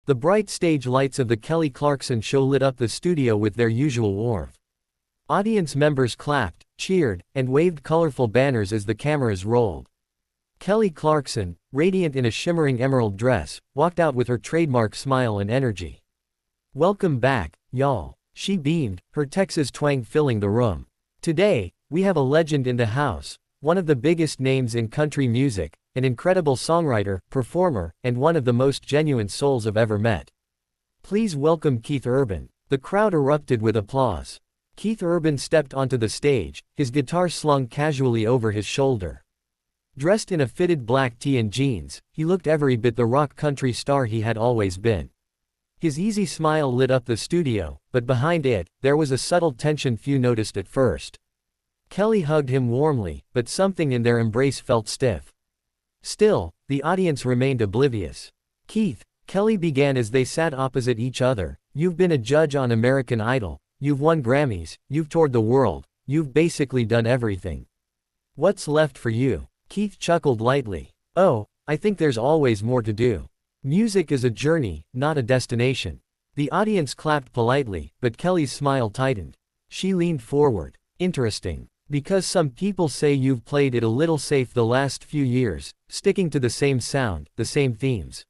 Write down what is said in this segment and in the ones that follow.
The bright stage lights of the Kelly Clarkson Show lit up the studio with their usual warmth. Audience members clapped, cheered, and waved colorful banners as the cameras rolled. Kelly Clarkson, radiant in a shimmering emerald dress, walked out with her trademark smile and energy. "Welcome back, y'all," she beamed, her Texas twang filling the room. "Today, we have a legend in the house, one of the biggest names in country music, an incredible songwriter, performer, and one of the most genuine souls I've ever met. Please welcome Keith Urban." The crowd erupted with applause. Keith Urban stepped onto the stage, his guitar slung casually over his shoulder. Dressed in a fitted black tee and jeans, he looked every bit the rock country star he had always been. His easy smile lit up the studio, but behind it, there was a subtle tension few noticed at first. Kelly hugged him warmly, but something in their embrace felt stiff. Still, the audience remained oblivious. "Keith," Kelly began as they sat opposite each other, "you've been a judge on American Idol, you've won Grammys, you've toured the world, you've basically done everything. What's left for you?" Keith chuckled lightly. "Oh, I think there's always more to do. Music is a journey, not a destination." The audience clapped politely, but Kelly's smile tightened. She leaned forward. "Interesting. Because some people say you've played it a little safe the last few years, sticking to the same sound, the same themes.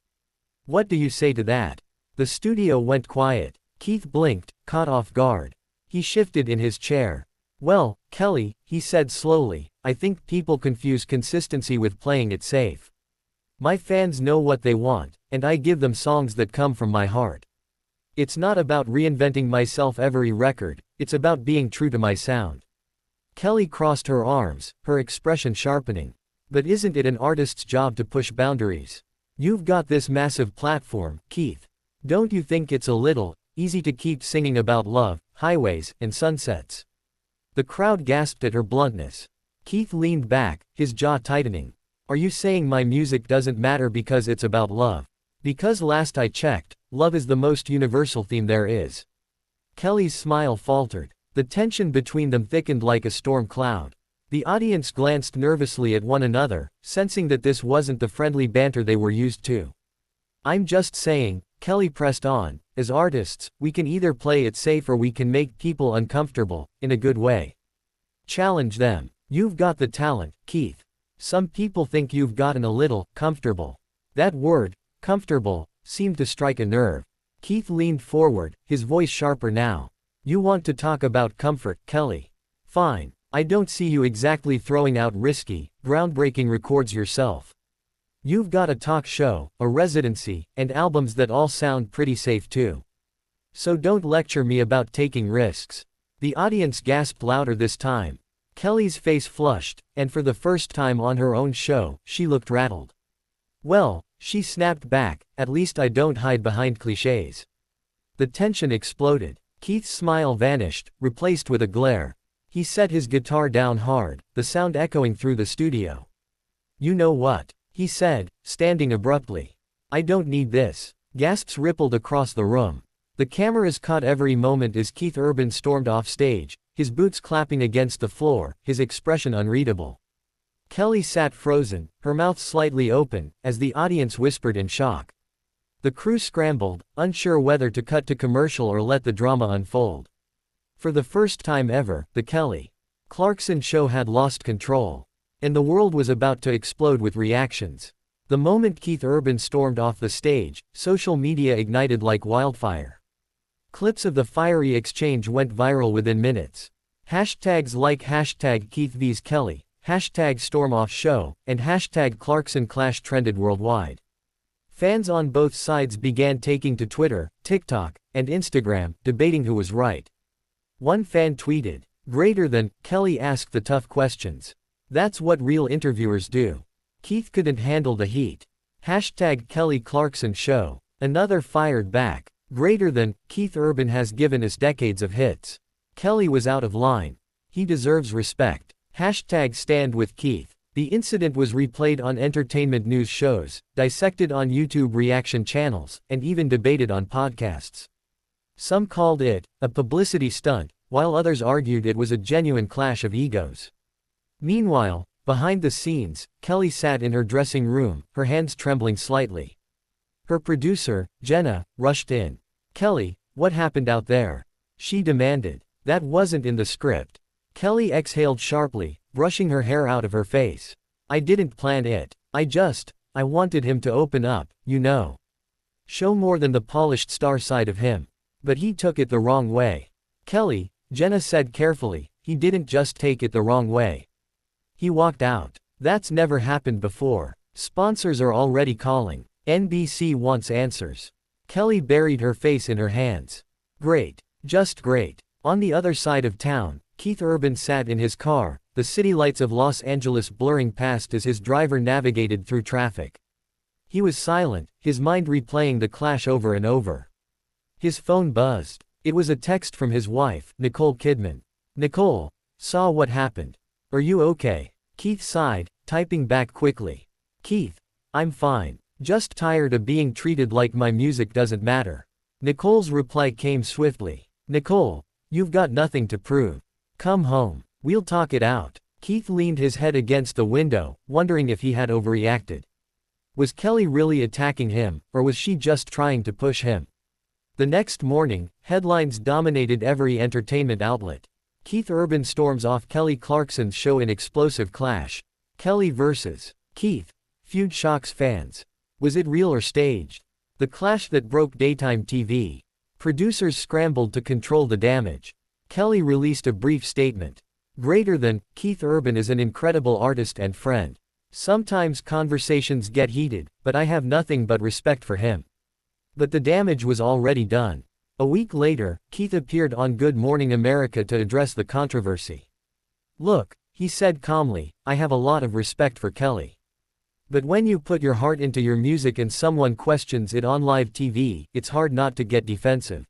What do you say to that?" The studio went quiet. Keith blinked, caught off guard. He shifted in his chair. "Well, Kelly," he said slowly, "I think people confuse consistency with playing it safe. My fans know what they want, and I give them songs that come from my heart. It's not about reinventing myself every record, it's about being true to my sound." Kelly crossed her arms, her expression sharpening. "But isn't it an artist's job to push boundaries? You've got this massive platform, Keith. Don't you think it's a little easy to keep singing about love, highways, and sunsets?" The crowd gasped at her bluntness. Keith leaned back, his jaw tightening. "Are you saying my music doesn't matter because it's about love? Because last I checked, love is the most universal theme there is." Kelly's smile faltered. The tension between them thickened like a storm cloud. The audience glanced nervously at one another, sensing that this wasn't the friendly banter they were used to. "I'm just saying," Kelly pressed on, "as artists, we can either play it safe or we can make people uncomfortable, in a good way. Challenge them. You've got the talent, Keith. Some people think you've gotten a little comfortable." That word, comfortable, seemed to strike a nerve. Keith leaned forward, his voice sharper now. "You want to talk about comfort, Kelly? Fine. I don't see you exactly throwing out risky, groundbreaking records yourself. You've got a talk show, a residency, and albums that all sound pretty safe too. So don't lecture me about taking risks." The audience gasped louder this time. Kelly's face flushed, and for the first time on her own show, she looked rattled. "Well," she snapped back, "at least I don't hide behind clichés." The tension exploded. Keith's smile vanished, replaced with a glare. He set his guitar down hard, the sound echoing through the studio. "You know what?" he said, standing abruptly. "I don't need this." Gasps rippled across the room. The cameras caught every moment as Keith Urban stormed off stage, his boots clapping against the floor, his expression unreadable. Kelly sat frozen, her mouth slightly open, as the audience whispered in shock. The crew scrambled, unsure whether to cut to commercial or let the drama unfold. For the first time ever, the Kelly Clarkson Show had lost control. And the world was about to explode with reactions. The moment Keith Urban stormed off the stage, social media ignited like wildfire. Clips of the fiery exchange went viral within minutes. Hashtags like #KeithVsKelly, #StormOffShow, and #ClarksonClash trended worldwide. Fans on both sides began taking to Twitter, TikTok, and Instagram, debating who was right. One fan tweeted, "Greater than, Kelly asked the tough questions. That's what real interviewers do. Keith couldn't handle the heat. #Kelly Clarkson Show." Another fired back, "Greater than, Keith Urban has given us decades of hits. Kelly was out of line. He deserves respect. #Stand with Keith." The incident was replayed on entertainment news shows, dissected on YouTube reaction channels, and even debated on podcasts. Some called it a publicity stunt, while others argued it was a genuine clash of egos. Meanwhile, behind the scenes, Kelly sat in her dressing room, her hands trembling slightly. Her producer, Jenna, rushed in. "Kelly, what happened out there?" she demanded. "That wasn't in the script." Kelly exhaled sharply, brushing her hair out of her face. "I didn't plan it. I wanted him to open up, you know. Show more than the polished star side of him. But he took it the wrong way." "Kelly," Jenna said carefully, "he didn't just take it the wrong way. He walked out. That's never happened before. Sponsors are already calling. NBC wants answers." Kelly buried her face in her hands. "Great. Just great." On the other side of town, Keith Urban sat in his car, the city lights of Los Angeles blurring past as his driver navigated through traffic. He was silent, his mind replaying the clash over and over. His phone buzzed. It was a text from his wife, Nicole Kidman. "Nicole, saw what happened. Are you okay?" Keith sighed, typing back quickly. "Keith, I'm fine. Just tired of being treated like my music doesn't matter." Nicole's reply came swiftly. "Nicole, you've got nothing to prove. Come home. We'll talk it out." Keith leaned his head against the window, wondering if he had overreacted. Was Kelly really attacking him, or was she just trying to push him? The next morning, headlines dominated every entertainment outlet. Keith Urban storms off Kelly Clarkson's show in explosive clash. Kelly vs. Keith. Feud shocks fans. Was it real or staged? The clash that broke daytime TV. Producers scrambled to control the damage. Kelly released a brief statement. "Greater than, Keith Urban is an incredible artist and friend. Sometimes conversations get heated, but I have nothing but respect for him." But the damage was already done. A week later, Keith appeared on Good Morning America to address the controversy. "Look," he said calmly, "I have a lot of respect for Kelly. But when you put your heart into your music and someone questions it on live TV, it's hard not to get defensive.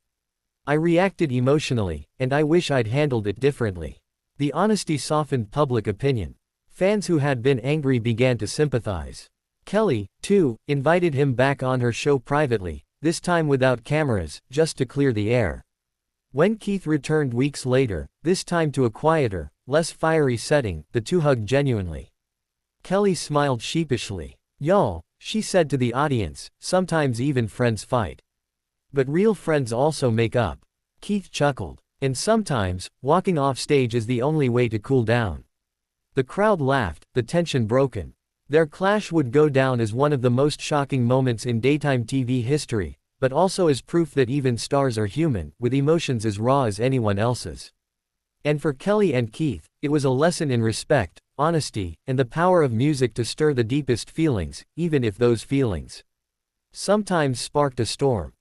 I reacted emotionally, and I wish I'd handled it differently." The honesty softened public opinion. Fans who had been angry began to sympathize. Kelly, too, invited him back on her show privately, this time without cameras, just to clear the air. When Keith returned weeks later, this time to a quieter, less fiery setting, the two hugged genuinely. Kelly smiled sheepishly. "Y'all," she said to the audience, "sometimes even friends fight. But real friends also make up." Keith chuckled. "And sometimes, walking off stage is the only way to cool down." The crowd laughed, the tension broken. Their clash would go down as one of the most shocking moments in daytime TV history, but also as proof that even stars are human, with emotions as raw as anyone else's. And for Kelly and Keith, it was a lesson in respect, honesty, and the power of music to stir the deepest feelings, even if those feelings sometimes sparked a storm.